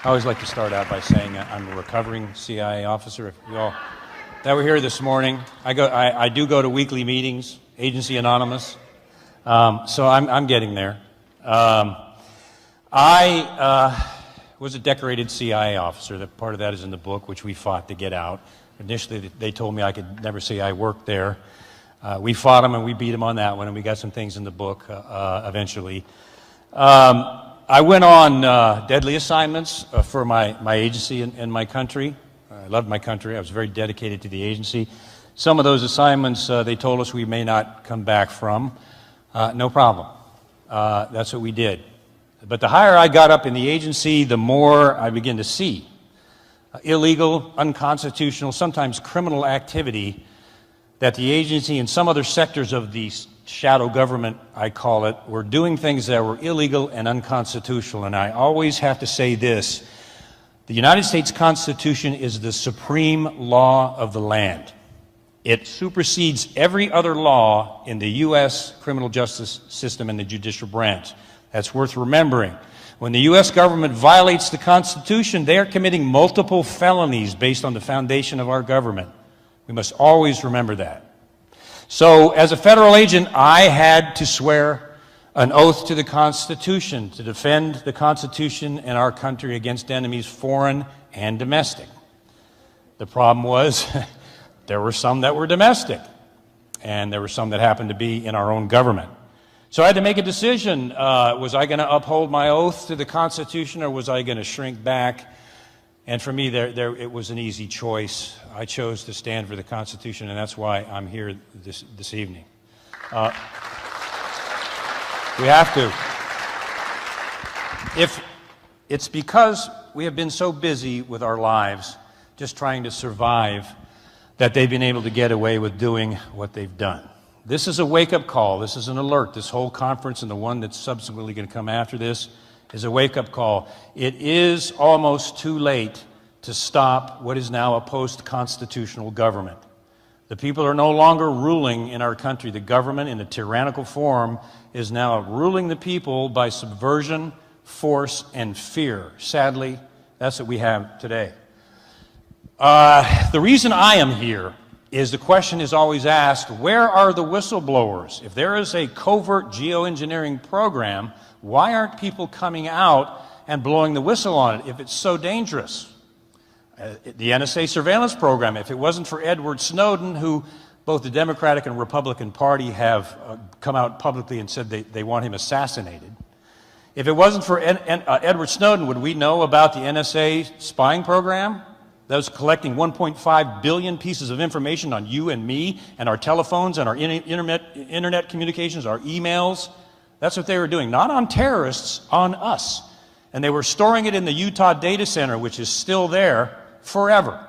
I always like to start out by saying I'm a recovering CIA officer. If you all that were here this morning, I do go to weekly meetings, Agency Anonymous, so I'm getting there. I was a decorated CIA officer. That part of that is in the book, which we fought to get out. Initially, they told me I could never say I worked there. We fought them and we beat them on that one, and we got some things in the book eventually. I went on deadly assignments for my agency and my country. I loved my country. I was very dedicated to the agency. Some of those assignments, they told us we may not come back from. No problem. That's what we did. But the higher I got up in the agency, the more I began to see illegal, unconstitutional, sometimes criminal activity that the agency and some other sectors of the shadow government, I call it, were doing things that were illegal and unconstitutional. And I always have to say this: the United States Constitution is the supreme law of the land. It supersedes every other law in the U.S. criminal justice system and the judicial branch. That's worth remembering. When the U.S. government violates the Constitution, they are committing multiple felonies based on the foundation of our government. We must always remember that. So, as a federal agent, I had to swear an oath to the Constitution to defend the Constitution and our country against enemies, foreign and domestic. The problem was there were some that were domestic, and there were some that happened to be in our own government. So I had to make a decision. Was I going to uphold my oath to the Constitution, or was I going to shrink back? And for me, it was an easy choice. I chose to stand for the Constitution, and that's why I'm here this evening. We have to. It's because we have been so busy with our lives just trying to survive that they've been able to get away with doing what they've done. This is a wake-up call. This is an alert. This whole conference and the one that's subsequently going to come after this is a wake-up call. It is almost too late to stop what is now a post-constitutional government. The people are no longer ruling in our country. The government, in a tyrannical form, is now ruling the people by subversion, force, and fear. Sadly, that's what we have today. The reason I am here is the question is always asked, where are the whistleblowers? If there is a covert geoengineering program, why aren't people coming out and blowing the whistle on it if it's so dangerous? The NSA surveillance program, if it wasn't for Edward Snowden, who both the Democratic and Republican Party have come out publicly and said they want him assassinated. If it wasn't for Edward Snowden, would we know about the NSA spying program that was collecting 1.5 billion pieces of information on you and me and our telephones and our internet communications, our emails? That's what they were doing, not on terrorists, on us. And they were storing it in the Utah data center, which is still there forever.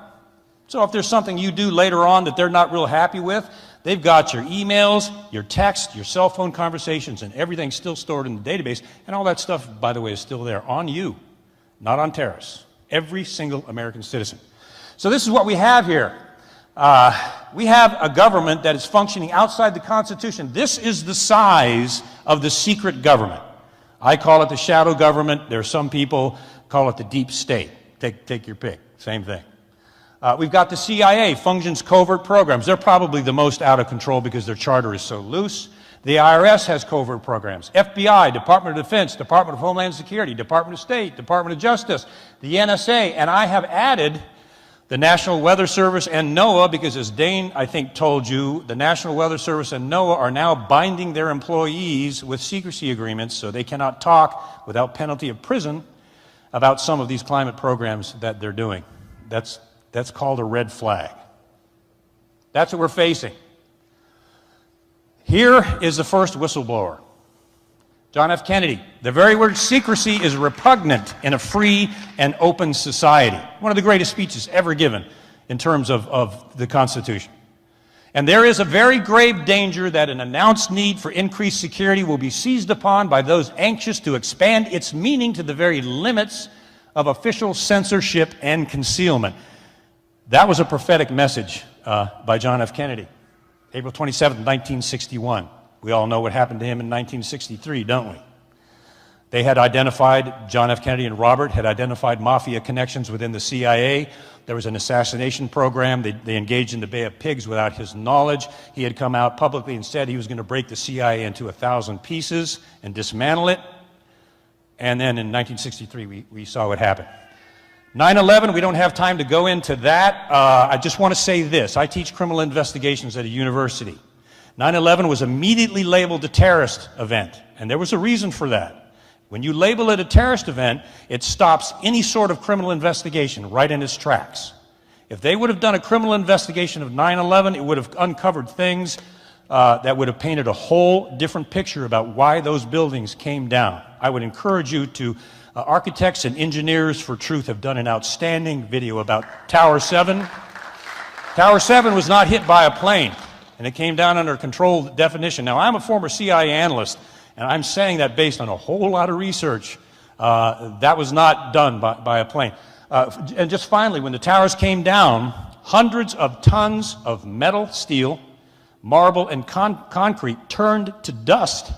So if there's something you do later on that they're not real happy with, they've got your emails, your text, your cell phone conversations, and everything's still stored in the database. And all that stuff, by the way, is still there on you, not on terrorists. Every single American citizen. So this is what we have here. We have a government that is functioning outside the Constitution. This is the size of the secret government. I call it the shadow government. There are some people call it the deep state. Take your pick. Same thing. We've got the CIA, functions covert programs. They're probably the most out of control because their charter is so loose. The IRS has covert programs. FBI, Department of Defense, Department of Homeland Security, Department of State, Department of Justice, the NSA, and I have added the National Weather Service and NOAA, because as Dane, I think, told you, the National Weather Service and NOAA are now binding their employees with secrecy agreements so they cannot talk without penalty of prison about some of these climate programs that they're doing. That's called a red flag. That's what we're facing. Here is the first whistleblower, John F. Kennedy. The very word secrecy is repugnant in a free and open society. One of the greatest speeches ever given in terms of the Constitution. And there is a very grave danger that an announced need for increased security will be seized upon by those anxious to expand its meaning to the very limits of official censorship and concealment. That was a prophetic message by John F. Kennedy, April 27, 1961. We all know what happened to him in 1963, don't we? They had identified, John F. Kennedy and Robert had identified mafia connections within the CIA. There was an assassination program. They engaged in the Bay of Pigs without his knowledge. He had come out publicly and said he was going to break the CIA into 1,000 pieces and dismantle it. And then in 1963, we saw what happened. 9/11, we don't have time to go into that. I just want to say this. I teach criminal investigations at a university. 9/11 was immediately labeled a terrorist event, and there was a reason for that. When you label it a terrorist event, it stops any sort of criminal investigation right in its tracks. If they would have done a criminal investigation of 9/11, it would have uncovered things that would have painted a whole different picture about why those buildings came down. I would encourage you to, architects and engineers for truth have done an outstanding video about Tower 7. Tower 7 was not hit by a plane, and it came down under controlled definition. Now, I'm a former CIA analyst, and I'm saying that based on a whole lot of research. That was not done by a plane. And just finally, when the towers came down, hundreds of tons of metal, steel, marble, and concrete turned to dust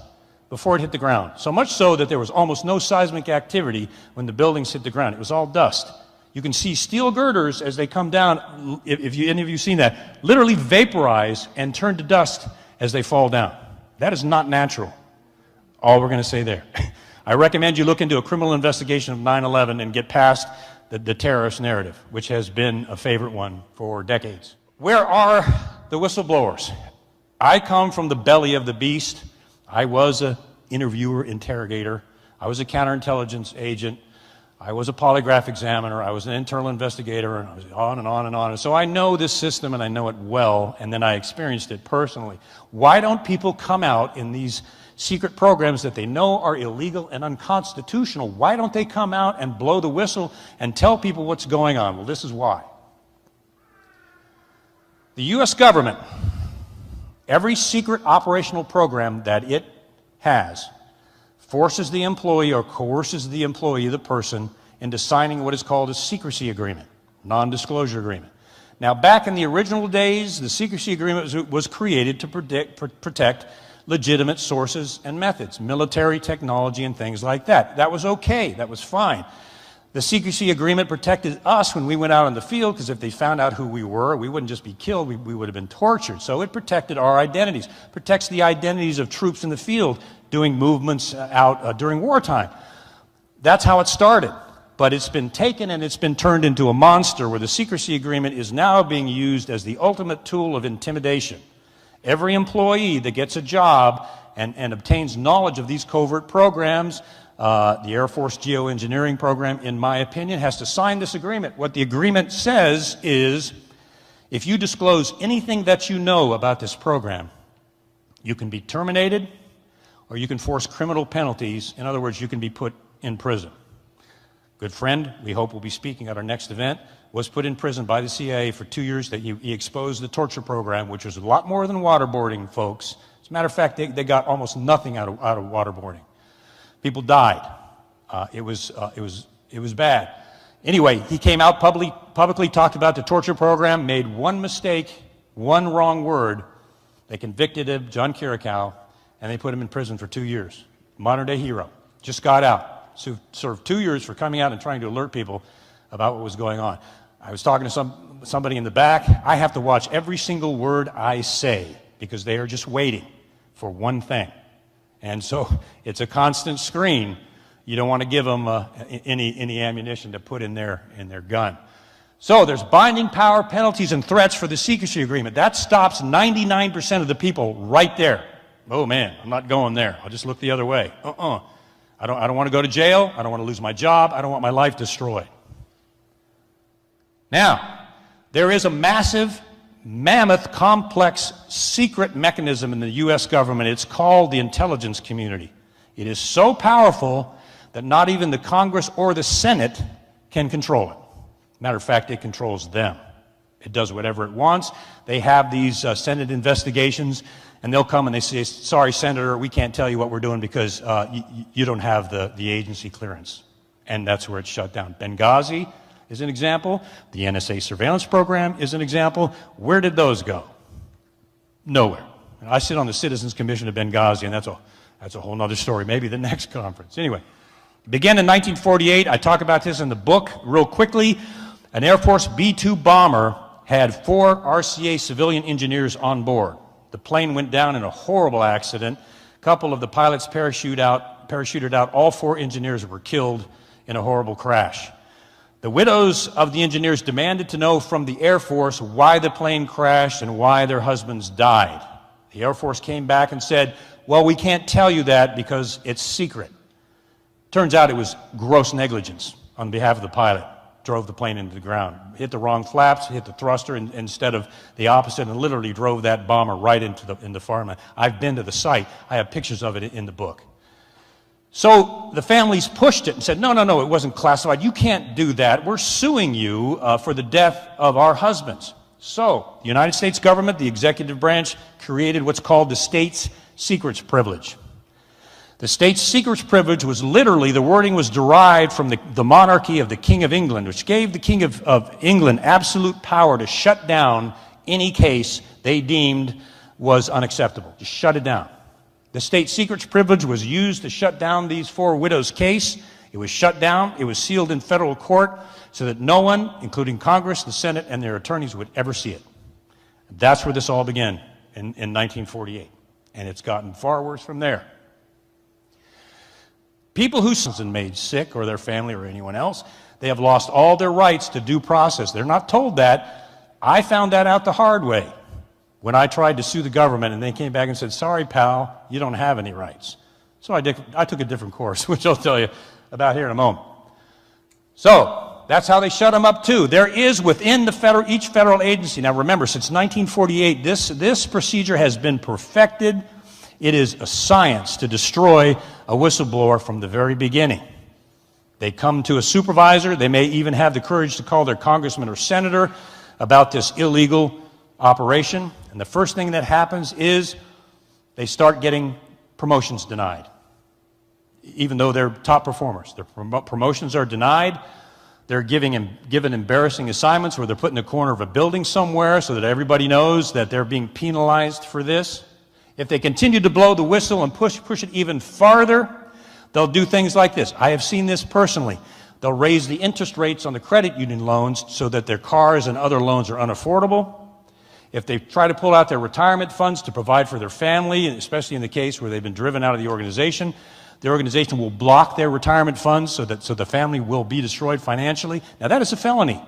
before it hit the ground. So much so that there was almost no seismic activity when the buildings hit the ground. It was all dust. You can see steel girders as they come down, if any of you seen that, literally vaporize and turn to dust as they fall down. That is not natural. All we're going to say there. I recommend you look into a criminal investigation of 9/11 and get past the terrorist narrative, which has been a favorite one for decades. Where are the whistleblowers? I come from the belly of the beast. I was an interviewer, interrogator. I was a counterintelligence agent. I was a polygraph examiner. I was an internal investigator, and I was on and on and on. And so I know this system, and I know it well, and then I experienced it personally. Why don't people come out in these secret programs that they know are illegal and unconstitutional? Why don't they come out and blow the whistle and tell people what's going on? Well, this is why. The U.S. government, every secret operational program that it has, forces the employee or coerces the employee, the person, into signing what is called a secrecy agreement, non-disclosure agreement. Now, back in the original days, the secrecy agreement was created to protect legitimate sources and methods, military technology and things like that. That was okay. That was fine. The secrecy agreement protected us when we went out in the field, because if they found out who we were, we wouldn't just be killed, we would have been tortured. So it protected our identities, protects the identities of troops in the field doing movements out during wartime. That's how it started. But it's been taken and it's been turned into a monster where the secrecy agreement is now being used as the ultimate tool of intimidation. Every employee that gets a job and obtains knowledge of these covert programs, the Air Force geoengineering program, in my opinion, has to sign this agreement. What the agreement says is, if you disclose anything that you know about this program, you can be terminated or you can force criminal penalties. In other words, you can be put in prison. Good friend, we hope will be speaking at our next event, was put in prison by the CIA for 2 years. That he exposed the torture program, which was a lot more than waterboarding, folks. As a matter of fact, they got almost nothing out of waterboarding. People died. It was bad. Anyway, he came out publicly, talked about the torture program, made one mistake, one wrong word. They convicted him, John Kirikow, and they put him in prison for 2 years. Modern-day hero. Just got out. So served 2 years for coming out and trying to alert people about what was going on. I was talking to somebody in the back. I have to watch every single word I say because they are just waiting for one thing. And so it's a constant screen. You don't want to give them any ammunition to put in their gun. So there's binding power, penalties, and threats for the secrecy agreement. That stops 99% of the people right there. Oh man, I'm not going there. I'll just look the other way. I don't want to go to jail. I don't want to lose my job. I don't want my life destroyed. Now, there is a massive, mammoth, complex, secret mechanism in the U.S. government. It's called the intelligence community. It is so powerful that not even the Congress or the Senate can control it. Matter of fact, it controls them. It does whatever it wants. They have these Senate investigations, and they'll come and they say, sorry, Senator, we can't tell you what we're doing because you don't have the agency clearance. And that's where it's shut down. Benghazi is an example. The NSA surveillance program is an example. Where did those go? Nowhere. I sit on the Citizens Commission of Benghazi, and that's a whole other story, maybe the next conference. Anyway, It began in 1948. I talk about this in the book real quickly. An Air Force B-2 bomber had 4 RCA civilian engineers on board. The plane went down in a horrible accident. A couple of the pilots parachuted out. All 4 engineers were killed in a horrible crash. The widows of the engineers demanded to know from the Air Force why the plane crashed and why their husbands died. The Air Force came back and said, well, we can't tell you that because it's secret. Turns out it was gross negligence on behalf of the pilot. Drove the plane into the ground. Hit the wrong flaps, hit the thruster instead of the opposite, and literally drove that bomber right into the farmland. I've been to the site. I have pictures of it in the book. So the families pushed it and said, no, it wasn't classified. You can't do that. We're suing you for the death of our husbands. So the United States government, the executive branch, created what's called the state's secrets privilege. The state's secrets privilege was literally, the wording was derived from the monarchy of the King of England, which gave the King of England absolute power to shut down any case they deemed was unacceptable. Just shut it down. The state secrets privilege was used to shut down these 4 widows' case. It was shut down. It was sealed in federal court so that no one, including Congress, the Senate, and their attorneys, would ever see it. That's where this all began in 1948. And it's gotten far worse from there. People who have been made sick, or their family or anyone else, they have lost all their rights to due process. They're not told that. I found that out the hard way when I tried to sue the government, and they came back and said, sorry, pal, you don't have any rights. So I took a different course, which I'll tell you about here in a moment. So that's how they shut them up too. There is within each federal agency, now remember, since 1948, this procedure has been perfected. It is a science to destroy a whistleblower from the very beginning. They come to a supervisor. They may even have the courage to call their congressman or senator about this illegal operation. And the first thing that happens is they start getting promotions denied, even though they're top performers. Their promotions are denied. They're given embarrassing assignments where they're put in the corner of a building somewhere so that everybody knows that they're being penalized for this. If they continue to blow the whistle and push it even farther, they'll do things like this. I have seen this personally. They'll raise the interest rates on the credit union loans so that their cars and other loans are unaffordable. If they try to pull out their retirement funds to provide for their family, especially in the case where they've been driven out of the organization will block their retirement funds so the family will be destroyed financially. Now that is a felony.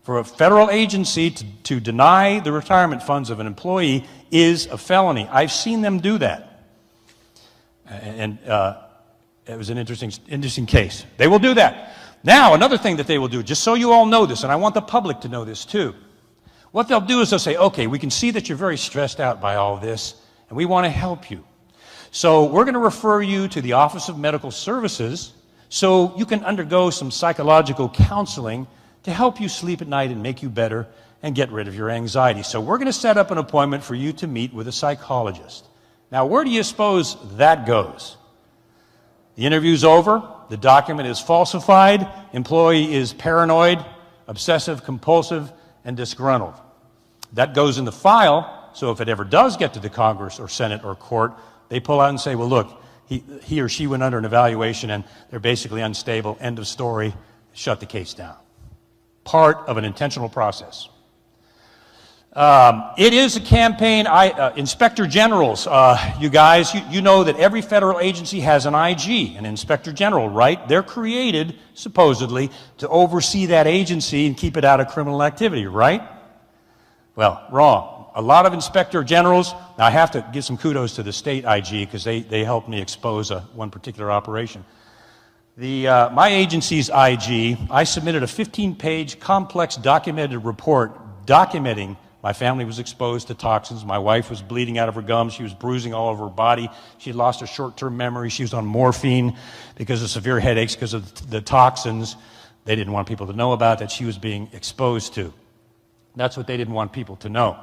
For a federal agency to deny the retirement funds of an employee is a felony. I've seen them do that. And it was an interesting case. They will do that. Now, another thing that they will do, just so you all know this, and I want the public to know this too, what they'll do is they'll say, okay, we can see that you're very stressed out by all this, and we want to help you. So we're going to refer you to the Office of Medical Services so you can undergo some psychological counseling to help you sleep at night and make you better and get rid of your anxiety. So we're going to set up an appointment for you to meet with a psychologist. Now, where do you suppose that goes? The interview's over, the document is falsified, employee is paranoid, obsessive, compulsive, and disgruntled. That goes in the file, so if it ever does get to the Congress or Senate or court, they pull out and say, well, look, he or she went under an evaluation and they're basically unstable, end of story, shut the case down. Part of an intentional process. It is a campaign. Inspector generals, you guys, you know that every federal agency has an IG, an inspector general, right? They're created, supposedly, to oversee that agency and keep it out of criminal activity, right? Well, wrong. A lot of inspector generals, now I have to give some kudos to the state IG because they helped me expose one particular operation. My agency's IG, I submitted a 15-page complex documented report documenting my family was exposed to toxins. My wife was bleeding out of her gums. She was bruising all over her body. She had lost her short-term memory. She was on morphine because of severe headaches because of the toxins they didn't want people to know about that she was being exposed to. That's what they didn't want people to know.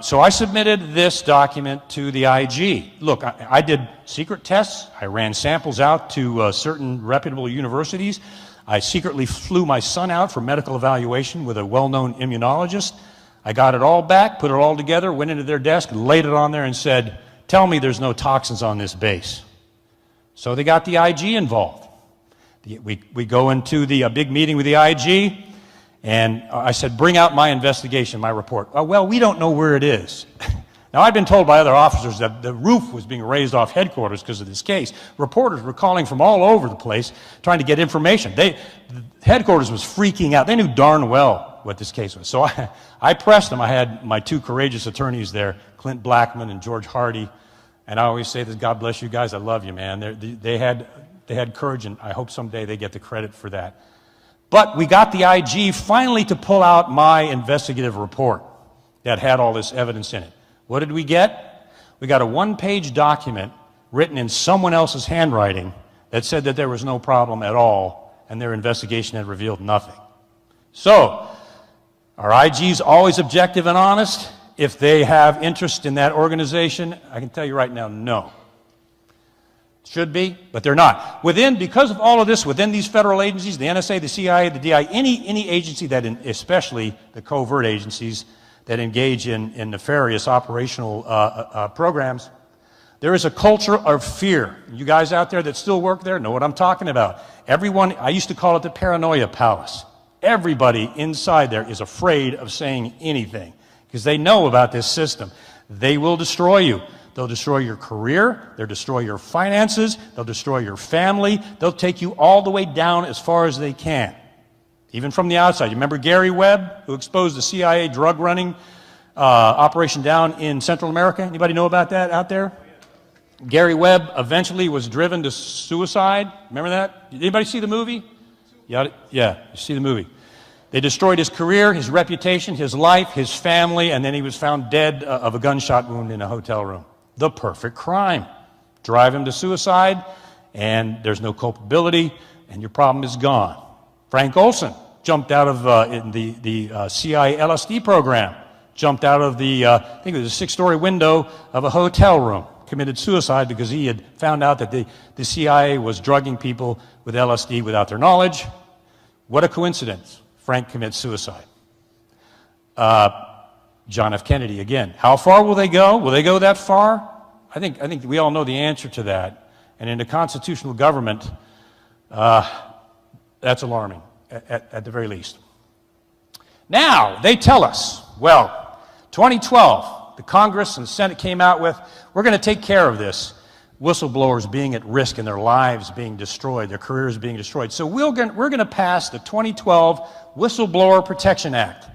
So I submitted this document to the IG. Look, I did secret tests. I ran samples out to certain reputable universities. I secretly flew my son out for medical evaluation with a well-known immunologist. I got it all back, put it all together, went into their desk, laid it on there and said, tell me there's no toxins on this base. So they got the IG involved. We go into the big meeting with the IG, and I said, bring out my investigation, my report. Well, we don't know where it is. Now, I've been told by other officers that the roof was being raised off headquarters because of this case. Reporters were calling from all over the place trying to get information. Headquarters was freaking out. They knew darn well what this case was. So I pressed them. I had my two courageous attorneys there, Clint Blackman and George Hardy. And I always say this, God bless you guys. I love you, man. They had courage, and I hope someday they get the credit for that. But we got the IG finally to pull out my investigative report that had all this evidence in it. What did we get? We got a one-page document written in someone else's handwriting that said that there was no problem at all, and their investigation had revealed nothing. So, are IGs always objective and honest? If they have interest in that organization, I can tell you right now, no. Should be, but they're not. Because of all of this, within these federal agencies, the NSA, the CIA, the DI, any agency that, especially the covert agencies that engage in nefarious operational programs, there is a culture of fear. You guys out there that still work there know what I'm talking about. Everyone, I used to call it the paranoia palace. Everybody inside there is afraid of saying anything because they know about this system. They will destroy you. They'll destroy your career, they'll destroy your finances, they'll destroy your family, they'll take you all the way down as far as they can, even from the outside. You remember Gary Webb, who exposed the CIA drug running operation down in Central America? Anybody know about that out there? Gary Webb eventually was driven to suicide. Remember that? Did anybody see the movie? Yeah, you see the movie. They destroyed his career, his reputation, his life, his family, and then he was found dead of a gunshot wound in a hotel room. The perfect crime. Drive him to suicide, and there's no culpability, and your problem is gone. Frank Olson jumped out of the CIA LSD program, jumped out of I think it was a 6-story window of a hotel room, committed suicide because he had found out that the CIA was drugging people with LSD without their knowledge. What a coincidence. Frank commits suicide. John F. Kennedy, again. How far will they go? Will they go that far? I think we all know the answer to that. And in a constitutional government, that's alarming, at the very least. Now, they tell us, 2012, the Congress and the Senate came out with, we're going to take care of this. Whistleblowers being at risk and their lives being destroyed, their careers being destroyed. So we're going to pass the 2012 Whistleblower Protection Act,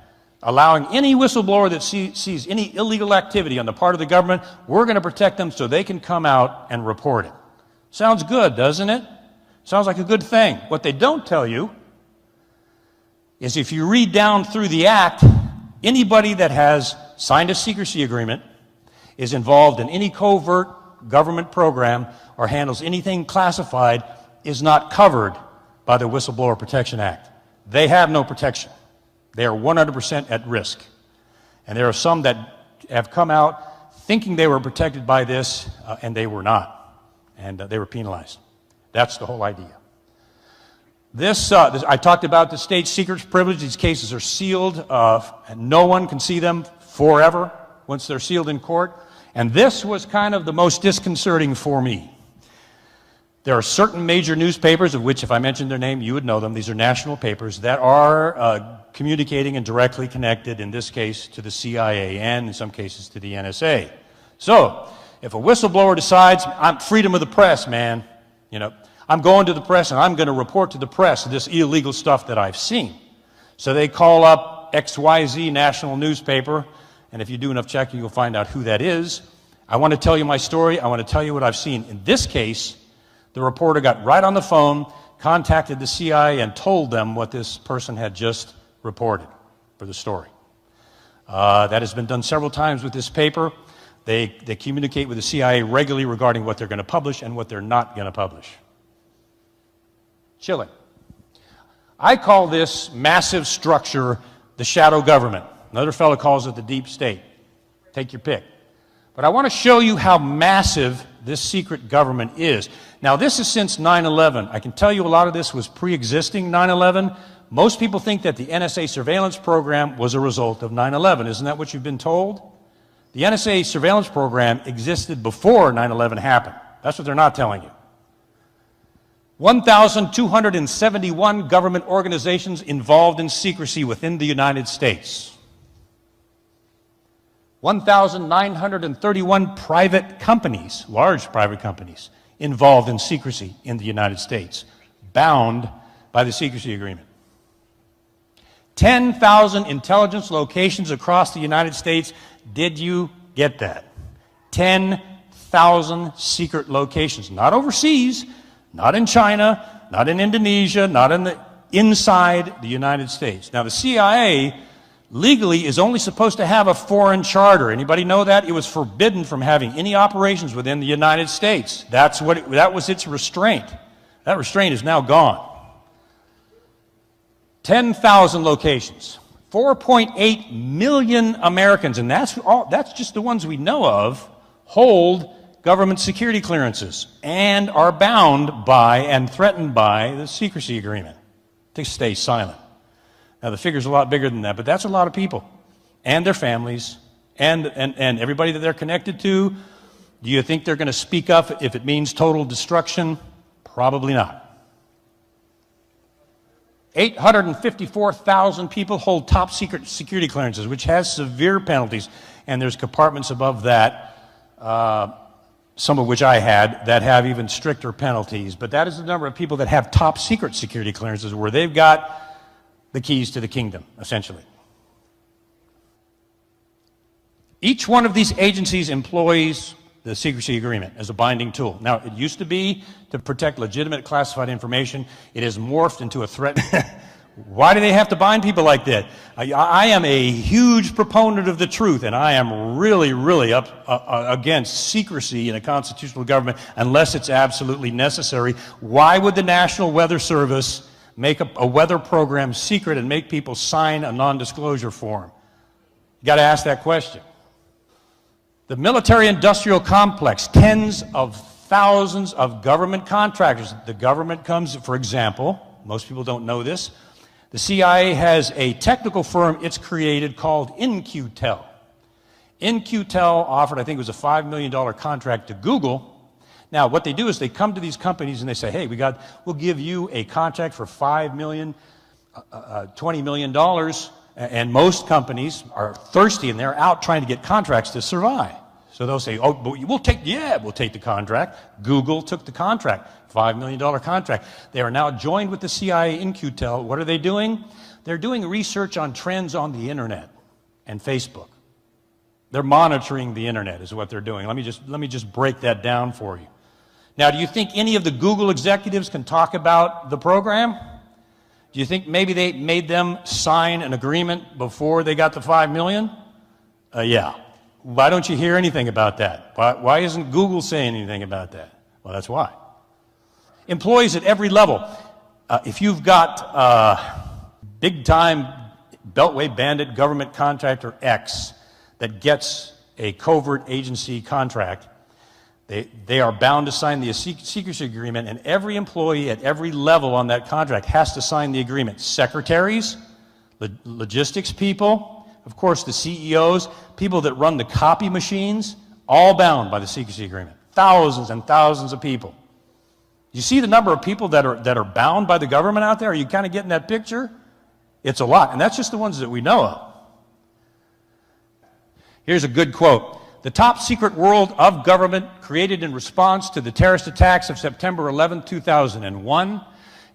allowing any whistleblower that sees any illegal activity on the part of the government, we're going to protect them so they can come out and report it. Sounds good, doesn't it? Sounds like a good thing. What they don't tell you is if you read down through the act, anybody that has signed a secrecy agreement, is involved in any covert government program, or handles anything classified is not covered by the Whistleblower Protection Act. They have no protection. They are 100% at risk. And there are some that have come out thinking they were protected by this, and they were not. And they were penalized. That's the whole idea. I talked about the state secrets privilege. These cases are sealed, and no one can see them forever once they're sealed in court. And this was kind of the most disconcerting for me. There are certain major newspapers, of which if I mentioned their name, you would know them. These are national papers that are communicating and directly connected, in this case, to the CIA and in some cases to the NSA. So, if a whistleblower decides, I'm freedom of the press, man, I'm going to the press and I'm going to report to the press this illegal stuff that I've seen. So they call up XYZ national newspaper, and if you do enough checking, you'll find out who that is. I want to tell you my story. I want to tell you what I've seen. In this case, the reporter got right on the phone, contacted the CIA, and told them what this person had just reported for the story. That has been done several times with this paper. They communicate with the CIA regularly regarding what they're going to publish and what they're not going to publish. Chilling. I call this massive structure the shadow government. Another fellow calls it the deep state. Take your pick. But I want to show you how massive this secret government is. Now, this is since 9/11. I can tell you a lot of this was pre-existing 9/11. Most people think that the NSA surveillance program was a result of 9/11. Isn't that what you've been told? The NSA surveillance program existed before 9/11 happened. That's what they're not telling you. 1,271 government organizations involved in secrecy within the United States. 1,931 private companies, large private companies, involved in secrecy in the United States, bound by the secrecy agreement. 10,000 intelligence locations across the United States. Did you get that? 10,000 secret locations, not overseas, not in China, not in Indonesia, not inside the United States. Now, the CIA legally is only supposed to have a foreign charter. Anybody know that? It was forbidden from having any operations within the United States. That was its restraint. That restraint is now gone. 10,000 locations, 4.8 million Americans, and that's just the ones we know of, hold government security clearances and are bound by and threatened by the secrecy agreement to stay silent. Now, the figure's a lot bigger than that, but that's a lot of people and their families and everybody that they're connected to. Do you think they're going to speak up if it means total destruction? Probably not. 854,000 people hold top secret security clearances, which has severe penalties, and there's compartments above that, some of which I had, that have even stricter penalties. But that is the number of people that have top secret security clearances where they've got the keys to the kingdom, essentially. Each one of these agencies employs the secrecy agreement as a binding tool. Now, it used to be to protect legitimate classified information. It has morphed into a threat. Why do they have to bind people like that? I am a huge proponent of the truth, and I am really, really against secrecy in a constitutional government unless it's absolutely necessary. Why would the National Weather Service make a weather program secret and make people sign a non-disclosure form? You got to ask that question. The military-industrial complex, tens of thousands of government contractors. The government comes, for example, most people don't know this, the CIA has a technical firm it's created called In-Q-Tel. In-Q-Tel offered, I think it was a $5 million contract to Google. Now, what they do is they come to these companies and they say, hey, we'll give you a contract for $5 million, $20 million, and most companies are thirsty and they're out trying to get contracts to survive. So they'll say, oh, but we'll take the contract. Google took the contract, $5 million contract. They are now joined with the CIA In-Q-Tel. What are they doing? They're doing research on trends on the internet and Facebook. They're monitoring the internet is what they're doing. Let me just break that down for you. Now, do you think any of the Google executives can talk about the program? Do you think maybe they made them sign an agreement before they got the $5 million? Yeah. Why don't you hear anything about that? Why isn't Google saying anything about that? Well, that's why. Employees at every level. If you've got big-time Beltway bandit government contractor X that gets a covert agency contract, they are bound to sign the secrecy agreement, and every employee at every level on that contract has to sign the agreement. Secretaries, logistics people, of course the CEOs, people that run the copy machines, all bound by the secrecy agreement. Thousands and thousands of people. You see the number of people that are bound by the government out there? Are you kind of getting that picture? It's a lot, and that's just the ones that we know of. Here's a good quote. The top secret world of government created in response to the terrorist attacks of September 11, 2001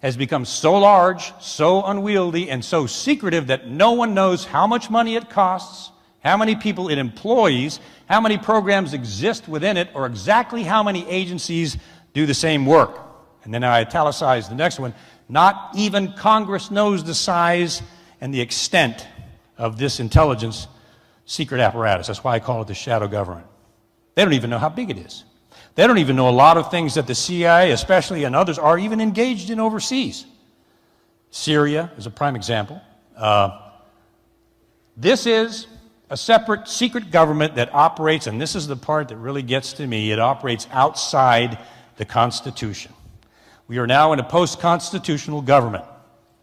has become so large, so unwieldy, and so secretive that no one knows how much money it costs, how many people it employs, how many programs exist within it, or exactly how many agencies do the same work. And then I italicized the next one. Not even Congress knows the size and the extent of this intelligence secret apparatus. That's why I call it the shadow government. They don't even know how big it is. They don't even know a lot of things that the CIA, especially, and others are even engaged in overseas. Syria is a prime example. This is a separate secret government that operates, and this is the part that really gets to me, it operates outside the Constitution. We are now in a post-constitutional government.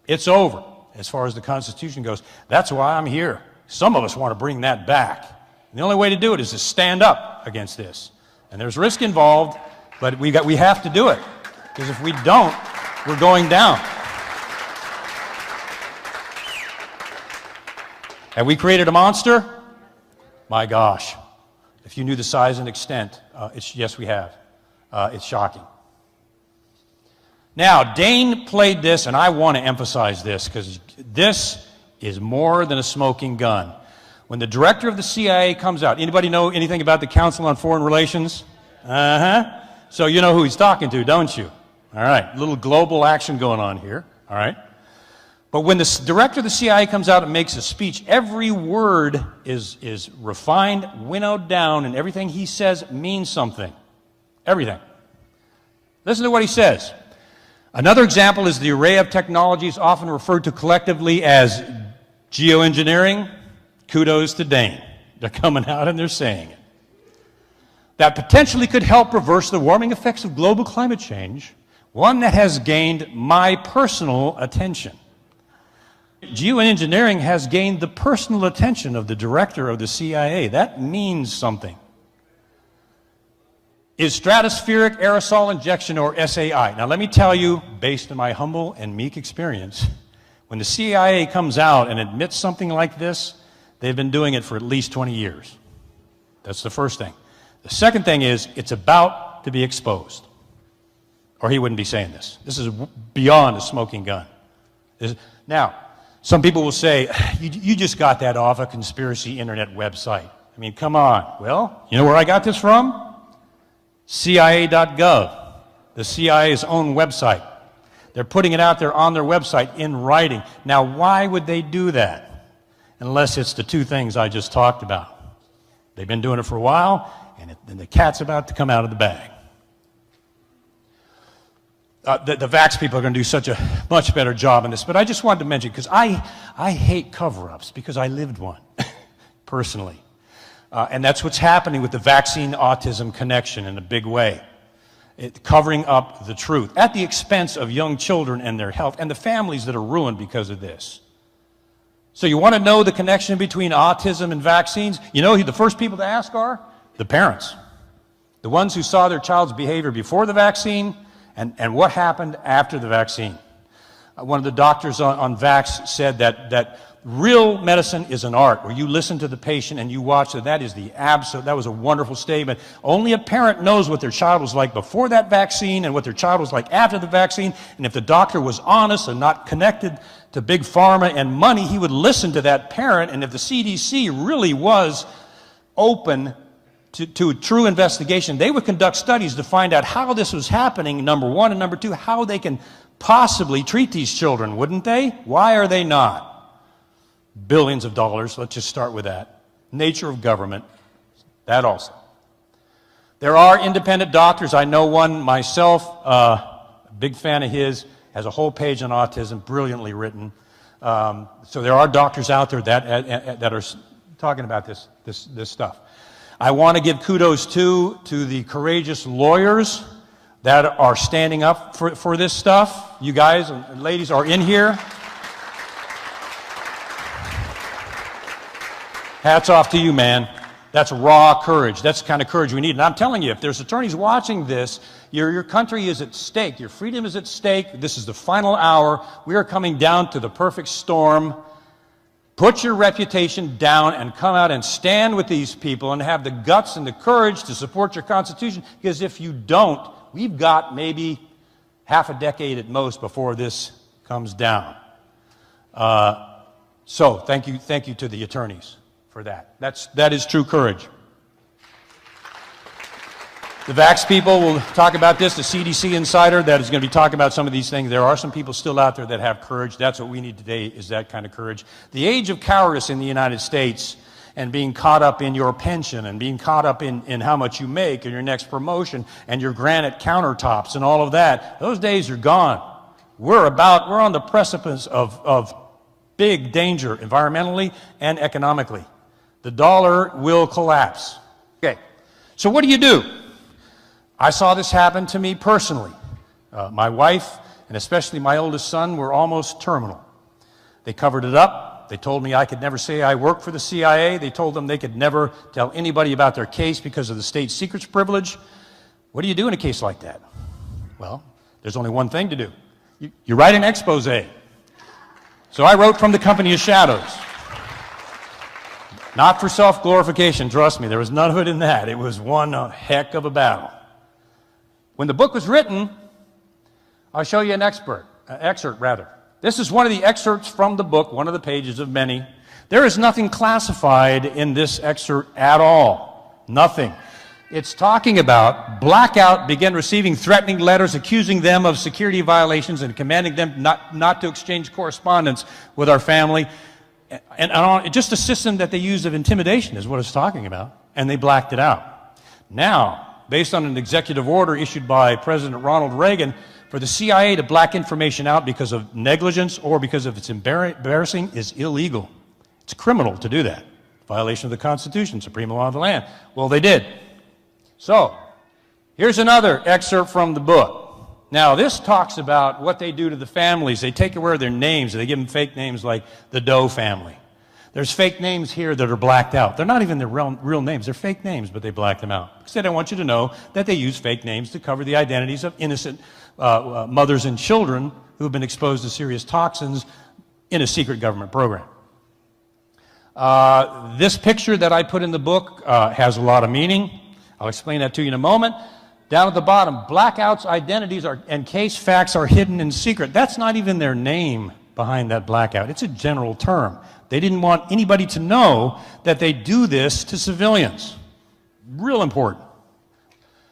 It's over as far as the Constitution goes. That's why I'm here. Some of us want to bring that back. And the only way to do it is to stand up against this. And there's risk involved, but we have to do it. Because if we don't, We're going down. Have we created a monster? My gosh. If you knew the size and extent, yes, we have. It's shocking. Now, Dane played this, and I want to emphasize this because this is more than a smoking gun. When the director of the CIA comes out, anybody know anything about the Council on Foreign Relations? So you know who he's talking to, don't you? All right, a little global action going on here, all right? But when the director of the CIA comes out and makes a speech, every word is refined, winnowed down, and everything he says means something. Everything. Listen to what he says. Another example is the array of technologies often referred to collectively as geoengineering. Kudos to Dane. They're coming out and they're saying it. That potentially could help reverse the warming effects of global climate change, one that has gained my personal attention. Geoengineering has gained the personal attention of the director of the CIA. That means something. Is stratospheric aerosol injection, or SAI. Now let me tell you, based on my humble and meek experience, when the CIA comes out and admits something like this, they've been doing it for at least 20 years. That's the first thing. The second thing is, it's about to be exposed. Or he wouldn't be saying this. This is beyond a smoking gun. Now, some people will say, you just got that off a conspiracy internet website. I mean, come on. Well, you know where I got this from? CIA.gov, the CIA's own website. They're putting it out there on their website in writing. Now, why would they do that? Unless it's the two things I just talked about. They've been doing it for a while, and the cat's about to come out of the bag. The Vax people are going to do such a much better job in this, but I just wanted to mention, because I hate cover-ups, because I lived one, personally. And that's what's happening with the vaccine-autism connection in a big way. Covering up the truth at the expense of young children and their health, and the families that are ruined because of this. So you want to know the connection between autism and vaccines? You know who the first people to ask are? The parents. The ones who saw their child's behavior before the vaccine, and what happened after the vaccine. One of the doctors on Vax said that real medicine is an art, where you listen to the patient and you watch it. That was a wonderful statement. Only a parent knows what their child was like before that vaccine and what their child was like after the vaccine. And if the doctor was honest and not connected to big pharma and money, he would listen to that parent. And if the CDC really was open to a true investigation, they would conduct studies to find out how this was happening, number one, and number two, how they can possibly treat these children, wouldn't they? Why are they not? Billions of dollars, let's just start with that. Nature of government, that also. There are independent doctors. I know one myself, a big fan of his, has a whole page on autism, brilliantly written. So there are doctors out there that are talking about this stuff. I want to give kudos to the courageous lawyers that are standing up for this stuff. You guys and ladies are in here. Hats off to you, man. That's raw courage. That's the kind of courage we need. And I'm telling you, if there's attorneys watching this, your country is at stake. Your freedom is at stake. This is the final hour. We are coming down to the perfect storm. Put your reputation down and come out and stand with these people and have the guts and the courage to support your Constitution, because if you don't, we've got maybe half a decade at most before this comes down. So thank you to the attorneys for that. That is true courage. The Vax people will talk about this. The CDC insider that is going to be talking about some of these things. There are some people still out there that have courage. That's what we need today, is that kind of courage. The age of cowardice in the United States, and being caught up in your pension, and being caught up in how much you make, and your next promotion, and your granite countertops, and all of that, those days are gone. We're on the precipice of big danger environmentally and economically. The dollar will collapse. Okay, so what do? I saw this happen to me personally. My wife, and especially my oldest son, were almost terminal. They covered it up. They told me I could never say I worked for the CIA. They told them they could never tell anybody about their case because of the state secrets privilege. What do you do in a case like that? Well, there's only one thing to do. You write an expose. So I wrote From the Company of Shadows. Not for self-glorification, trust me. There was none of it in that. It was one heck of a battle. When the book was written, I'll show you an excerpt. This is one of the excerpts from the book, one of the pages of many. There is nothing classified in this excerpt at all. Nothing. It's talking about Blackout began receiving threatening letters accusing them of security violations and commanding them not to exchange correspondence with our family. And just a system that they used of intimidation is what it's talking about. And they blacked it out. Now, based on an executive order issued by President Ronald Reagan, for the CIA to black information out because of negligence or because of it's embarrassing is illegal. It's criminal to do that. Violation of the Constitution, supreme law of the land. Well, they did. So, here's another excerpt from the book. Now, this talks about what they do to the families. They take away their names. They give them fake names like the Doe family. There's fake names here that are blacked out. They're not even their real names. They're fake names, but they black them out. Because they don't want you to know that they use fake names to cover the identities of innocent mothers and children who have been exposed to serious toxins in a secret government program. This picture that I put in the book has a lot of meaning. I'll explain that to you in a moment. Down at the bottom, Blackout's identities and case facts are hidden in secret. That's not even their name behind that blackout. It's a general term. They didn't want anybody to know that they do this to civilians. Real important.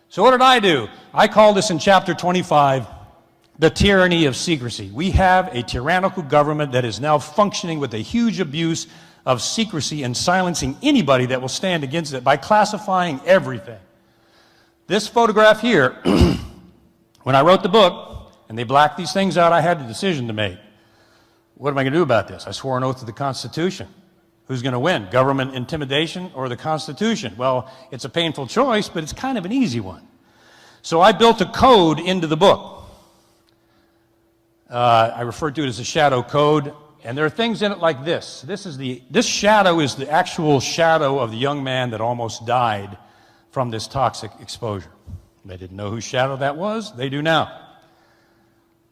So what did I do? I call this in chapter 25, the tyranny of secrecy. We have a tyrannical government that is now functioning with a huge abuse of secrecy and silencing anybody that will stand against it by classifying everything. This photograph here, when I wrote the book and they blacked these things out, I had a decision to make. What am I going to do about this? I swore an oath to the Constitution. Who's going to win? Government intimidation or the Constitution? Well, it's a painful choice, but it's kind of an easy one. So I built a code into the book. I refer to it as a shadow code, and there are things in it like this. This shadow is the actual shadow of the young man that almost died from this toxic exposure. They didn't know whose shadow that was. They do now.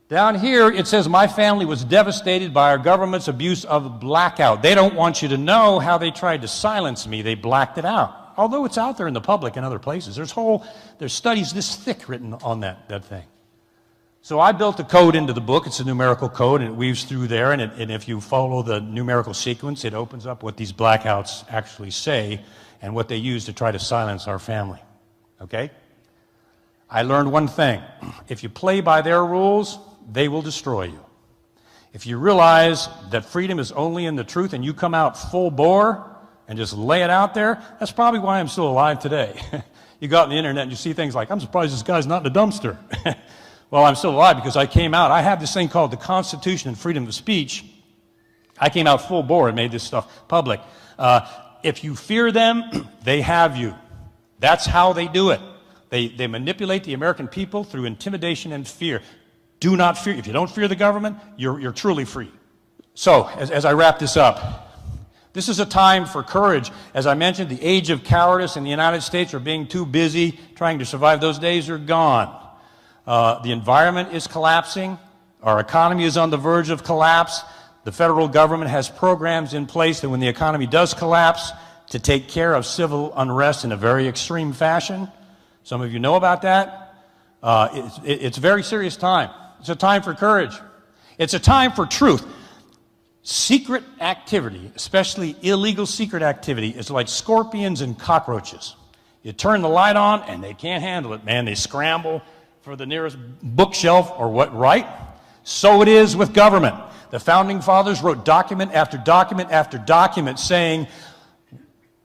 Down here, it says, my family was devastated by our government's abuse of blackout. They don't want you to know how they tried to silence me. They blacked it out. Although it's out there in the public in other places. There's studies this thick written on that thing. So I built a code into the book. It's a numerical code, and it weaves through there. And if you follow the numerical sequence, it opens up what these blackouts actually say and what they use to try to silence our family. Okay? I learned one thing. If you play by their rules, they will destroy you. If you realize that freedom is only in the truth and you come out full bore and just lay it out there, that's probably why I'm still alive today. You go out on the internet and you see things like, I'm surprised this guy's not in a dumpster. Well, I'm still alive because I came out. I have this thing called the Constitution and freedom of speech. I came out full bore and made this stuff public. If you fear them, they have you. That's how they do it. They manipulate the American people through intimidation and fear. Do not fear. If you don't fear the government, you're truly free. So, as I wrap this up, this is a time for courage. As I mentioned, the age of cowardice in the United States or being too busy trying to survive, those days are gone. The environment is collapsing. Our economy is on the verge of collapse. The federal government has programs in place that when the economy does collapse, to take care of civil unrest in a very extreme fashion. Some of you know about that. It's a very serious time. It's a time for courage. It's a time for truth. Secret activity, especially illegal secret activity, is like scorpions and cockroaches. You turn the light on and they can't handle it, man. They scramble for the nearest bookshelf or what, right? So it is with government. The Founding Fathers wrote document after document after document saying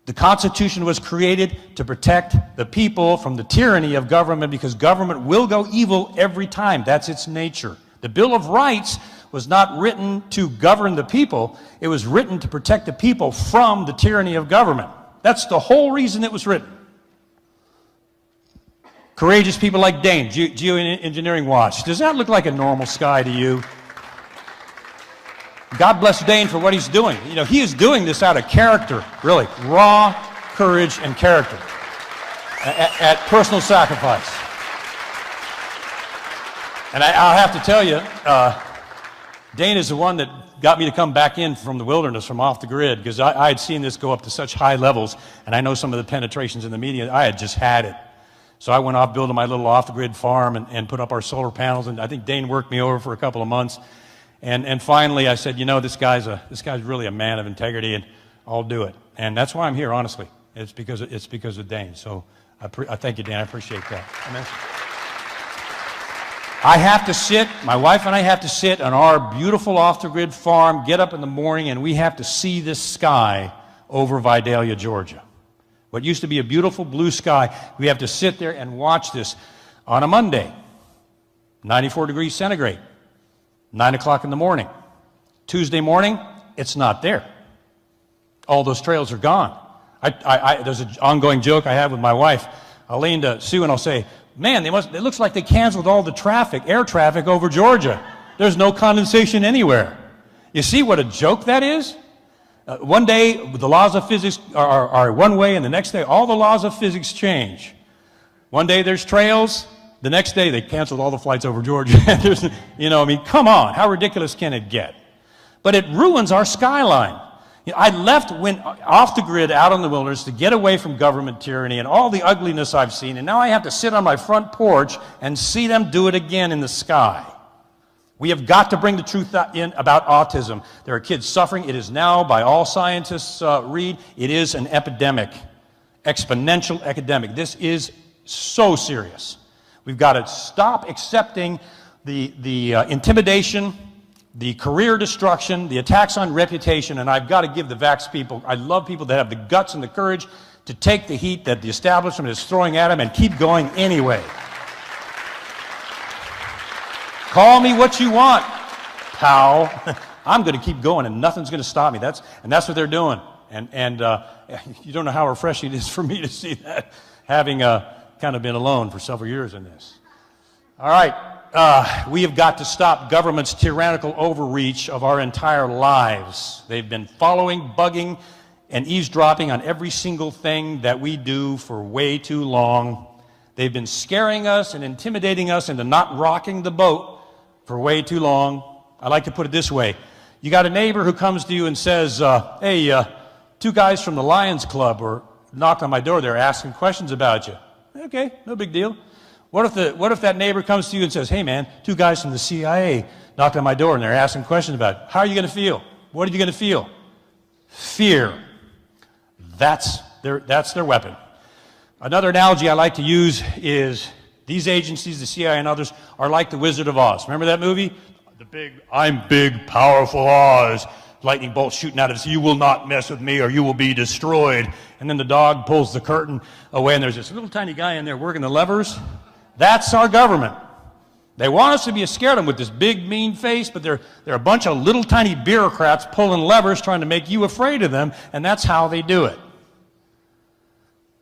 the Constitution was created to protect the people from the tyranny of government because government will go evil every time. That's its nature. The Bill of Rights was not written to govern the people. It was written to protect the people from the tyranny of government. That's the whole reason it was written. Courageous people like Dane, Geoengineering Watch. Does that look like a normal sky to you? God bless Dane for what he's doing. You know, he is doing this out of character, really. Raw courage and character at personal sacrifice. And I'll have to tell you, Dane is the one that got me to come back in from the wilderness, from off the grid, because I had seen this go up to such high levels, and I know some of the penetrations in the media. I had just had it. So I went off building my little off-the-grid farm and put up our solar panels, and I think Dane worked me over for a couple of months. And finally I said, you know, this guy's really a man of integrity, and I'll do it. And that's why I'm here, honestly. It's because of Dane. So I thank you, Dane. I appreciate that. Amen. I have to sit, my wife and I have to sit on our beautiful off-the-grid farm, get up in the morning, and we have to see this sky over Vidalia, Georgia. What used to be a beautiful blue sky, we have to sit there and watch this on a Monday, 94 degrees centigrade, 9 o'clock in the morning. Tuesday morning, it's not there. All those trails are gone. There's an ongoing joke I have with my wife. I'll lean to Sue and I'll say, man, it looks like they canceled all the traffic, air traffic over Georgia. There's no condensation anywhere. You see what a joke that is? One day, the laws of physics are one way, and the next day, all the laws of physics change. One day, there's trails. The next day, they canceled all the flights over Georgia. You know, I mean, come on. How ridiculous can it get? But it ruins our skyline. You know, went off the grid out in the wilderness to get away from government tyranny and all the ugliness I've seen, and now I have to sit on my front porch and see them do it again in the sky. We have got to bring the truth in about autism. There are kids suffering. It is now, by all scientists read, it is an epidemic, exponential epidemic. This is so serious. We've got to stop accepting the intimidation, the career destruction, the attacks on reputation, and I've got to give the vax people, I love people that have the guts and the courage to take the heat that the establishment is throwing at them and keep going anyway. Call me what you want, pal. I'm going to keep going, and nothing's going to stop me. That's what they're doing. And you don't know how refreshing it is for me to see that, having kind of been alone for several years in this. All right, we have got to stop government's tyrannical overreach of our entire lives. They've been following, bugging, and eavesdropping on every single thing that we do for way too long. They've been scaring us and intimidating us into not rocking the boat for way too long. I like to put it this way. You got a neighbor who comes to you and says, hey, two guys from the Lions Club were knocked on my door. They're asking questions about you. Okay, no big deal. What if that neighbor comes to you and says, hey man, two guys from the CIA knocked on my door and they're asking questions about you. How are you going to feel? What are you going to feel? Fear. That's their weapon. Another analogy I like to use is these agencies, the CIA and others, are like the Wizard of Oz. Remember that movie? I'm big, powerful Oz. Lightning bolts shooting out of us. You will not mess with me or you will be destroyed. And then the dog pulls the curtain away and there's this little tiny guy in there working the levers. That's our government. They want us to be scared of them with this big, mean face, but they're a bunch of little tiny bureaucrats pulling levers trying to make you afraid of them, and that's how they do it.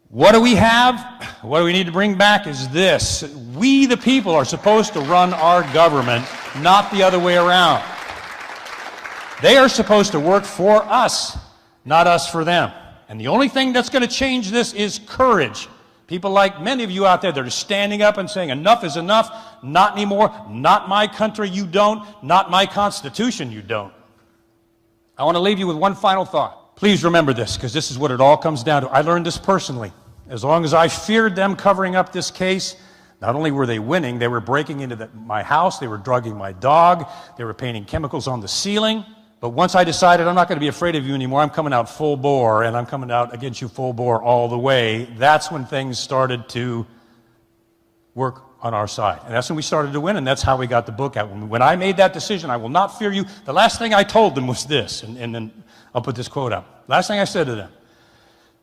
What do we have? What do we need to bring back is this. We, the people, are supposed to run our government, not the other way around. They are supposed to work for us, not us for them. And the only thing that's going to change this is courage. People like many of you out there that are standing up and saying, enough is enough, not anymore, not my country, you don't, not my Constitution, you don't. I want to leave you with one final thought. Please remember this, because this is what it all comes down to. I learned this personally. As long as I feared them covering up this case, not only were they winning, they were breaking into my house, they were drugging my dog, they were painting chemicals on the ceiling. But once I decided I'm not going to be afraid of you anymore, I'm coming out full bore, and I'm coming out against you full bore all the way, that's when things started to work on our side. And that's when we started to win, and that's how we got the book out. When I made that decision, I will not fear you, the last thing I told them was this, and then I'll put this quote up. Last thing I said to them,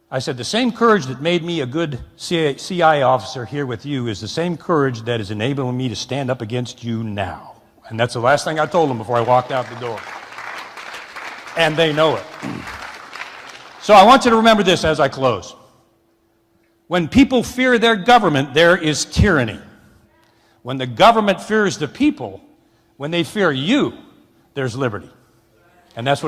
I said, the same courage that made me a good CIA officer here with you is the same courage that is enabling me to stand up against you now. And that's the last thing I told them before I walked out the door. And they know it. So I want you to remember this as I close. When people fear their government, there is tyranny. When the government fears the people, when they fear you, there's liberty. And that's what it's